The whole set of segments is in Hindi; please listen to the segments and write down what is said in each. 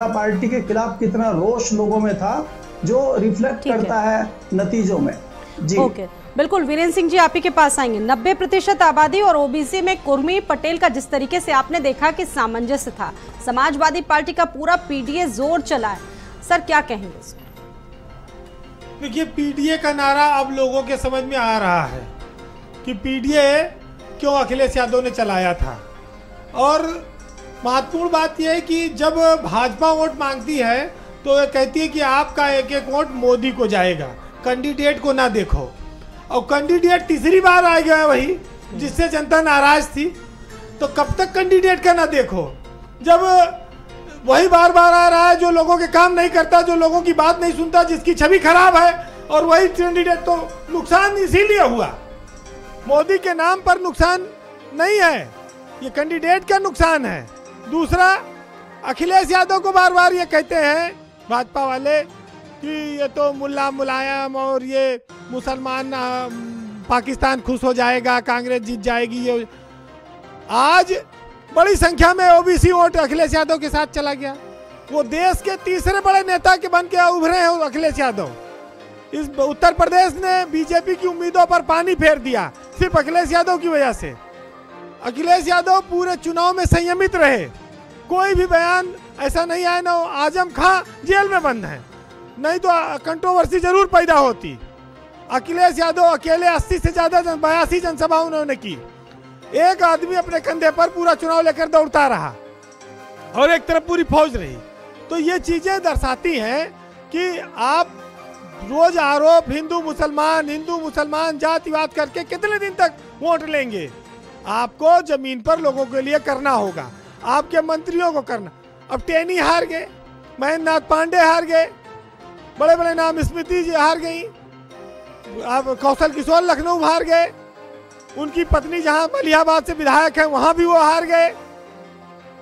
पार्टी के खिलाफ कितना रोष लोगों में था, जो रिफ्लेक्ट करता है नतीजों में। जी ओके, बिल्कुल। वीरेंद्र सिंह जी, आप ही के पास आएंगे। 90% आबादी और ओबीसी में कुर्मी पटेल का जिस तरीके से आपने देखा कि सामंजस्य था, समाजवादी पार्टी का पूरा पीडीए जोर चला है, सर क्या कहेंगे इसमें? देखिए, पीडीए का नारा अब लोगों के समझ में आ रहा है कि पीडीए क्यों अखिलेश यादव ने चलाया था। और महत्वपूर्ण बात यह है कि जब भाजपा वोट मांगती है तो ये कहती है कि आपका एक एक वोट मोदी को जाएगा, कैंडिडेट को ना देखो। और कैंडिडेट तीसरी बार आ गया है वही, जिससे जनता नाराज थी। तो कब तक कैंडिडेट का ना देखो, जब वही बार बार आ रहा है जो लोगों के काम नहीं करता, जो लोगों की बात नहीं सुनता, जिसकी छवि खराब है। और वही कैंडिडेट, तो नुकसान इसीलिए हुआ, मोदी के नाम पर नुकसान नहीं है, ये कैंडिडेट का नुकसान है। दूसरा, अखिलेश यादव को बार बार ये कहते हैं भाजपा वाले कि ये तो मुल्ला मुलायम और ये मुसलमान, पाकिस्तान खुश हो जाएगा, कांग्रेस जीत जाएगी। ये आज बड़ी संख्या में ओबीसी वोट अखिलेश यादव के साथ चला गया। वो देश के तीसरे बड़े नेता के बन के उभरे हैं अखिलेश यादव। इस उत्तर प्रदेश ने बीजेपी की उम्मीदों पर पानी फेर दिया सिर्फ अखिलेश यादव की वजह से। अखिलेश यादव पूरे चुनाव में संयमित रहे, कोई भी बयान ऐसा नहीं आया। ना आजम खां जेल में बंद है, नहीं तो कंट्रोवर्सी जरूर पैदा होती। अखिलेश यादव अकेले 80 से ज्यादा 82 जनसभा उन्होंने की। एक आदमी अपने कंधे पर पूरा चुनाव लेकर दौड़ता रहा और एक तरफ पूरी फौज रही। तो ये चीजें दर्शाती हैं कि आप रोज आरोप हिंदू मुसलमान जातिवाद करके कितने दिन तक वोट लेंगे। आपको जमीन पर लोगों के लिए करना होगा, आपके मंत्रियों को करना। अब टेनी हार गए, महेंद्र नाथ पांडे हार गए, बड़े बड़े नाम, स्मृति जी हार गई, अब कौशल किशोर लखनऊ हार गए, उनकी पत्नी जहां मलिहाबाद से विधायक है वहां भी वो हार गए।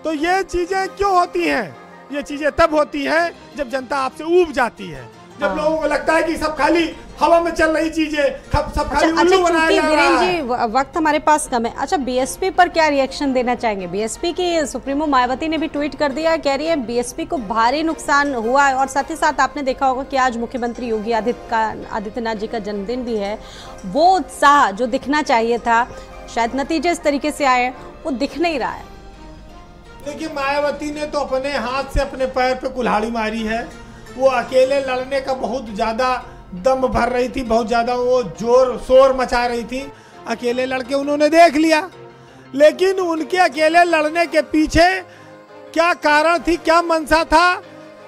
तो ये चीजें क्यों होती हैं? ये चीजें तब होती हैं जब जनता आपसे ऊब जाती है, जब लोगों को लगता है कि सब खाली हवा में चल रही चीजें, सब खाली उल्लू बनाया जा रहा है। जी, वक्त हमारे पास कम है। अच्छा, बीएसपी पर क्या रिएक्शन देना चाहेंगे? बीएसपी की सुप्रीमो मायावती ने भी ट्वीट कर दिया, कह रही है बीएसपी को भारी नुकसान हुआ है। और साथ ही साथ आपने देखा होगा कि आज मुख्यमंत्री योगी आदित्यनाथ जी का जन्मदिन भी है। वो उत्साह जो दिखना चाहिए था, शायद नतीजे इस तरीके से आए, वो दिख नहीं रहा है। देखिए, मायावती ने तो अपने हाथ से अपने पैर पे कुल्हाड़ी मारी है। वो अकेले लड़ने का बहुत ज्यादा दम भर रही थी, बहुत ज्यादा वो जोर शोर मचा रही थी। अकेले लड़के उन्होंने देख लिया, लेकिन उनके अकेले लड़ने के पीछे क्या कारण थी, क्या मंशा था,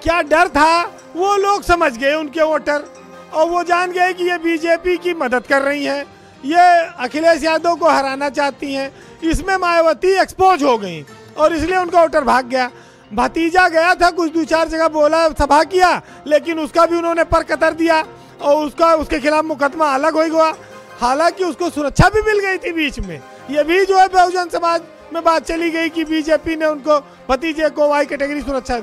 क्या डर था, वो लोग समझ गए, उनके वोटर। और वो जान गए कि ये बीजेपी की मदद कर रही हैं, ये अखिलेश यादव को हराना चाहती हैं। इसमें मायावती एक्सपोज हो गई और इसलिए उनका वोटर भाग गया। भतीजा गया था, कुछ 2-4 जगह बोला, सभा किया, लेकिन उसका भी उन्होंने पर कतर दिया और उसके खिलाफ मुकदमा अलग हो गया। हालांकि उसको सुरक्षा भी मिल गई थी बीच में। ये भी जो है बहुजन समाज में बात चली गई कि बीजेपी ने उनको, भतीजे को, वाई कैटेगरी सुरक्षा।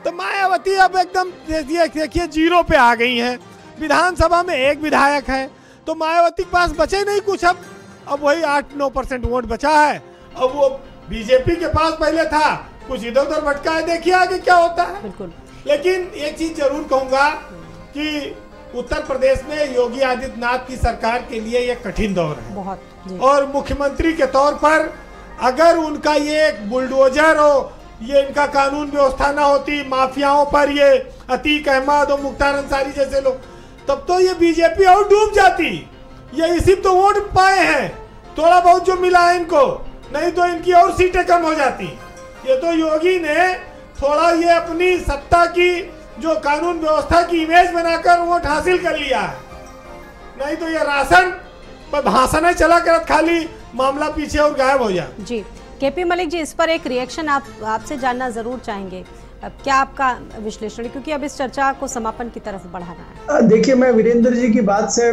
तो मायावती अब एकदम देखिए जीरो पे आ गई हैं। विधानसभा में एक विधायक है, तो मायावती के पास बचे नहीं कुछ। अब वही 8-9% वोट बचा है। अब वो बीजेपी के पास पहले था, कुछ इधर उधर भटका है, देखिए आगे क्या होता है। बिल्कुल। लेकिन एक चीज जरूर कहूंगा कि उत्तर प्रदेश में योगी आदित्यनाथ की सरकार के लिए ये कठिन दौर है बहुत। और मुख्यमंत्री के तौर पर अगर उनका ये बुलडोजर हो, ये इनका कानून व्यवस्था ना होती, माफियाओं पर ये अतीक अहमद और मुख्तार अंसारी जैसे लोग, तब तो ये बीजेपी और डूब जाती। ये इसी तो वोट पाए हैं, थोड़ा बहुत जो मिला है इनको, नहीं तो इनकी और सीटें कम हो जाती। ये तो योगी ने थोड़ा ये अपनी सत्ता की, जो कानून व्यवस्था की इमेज बनाकर वोट हासिल कर लिया है, नहीं तो ये राशन पर भाषण चला कर खाली मामला पीछे और गायब हो जाए। जी, केपी मलिक जी, इस पर एक रिएक्शन आपसे जानना जरूर चाहेंगे। अब क्या आपका विश्लेषण, क्योंकि अब इस चर्चा को समापन की तरफ बढ़ाना है। देखिए, मैं वीरेंद्र जी की बात से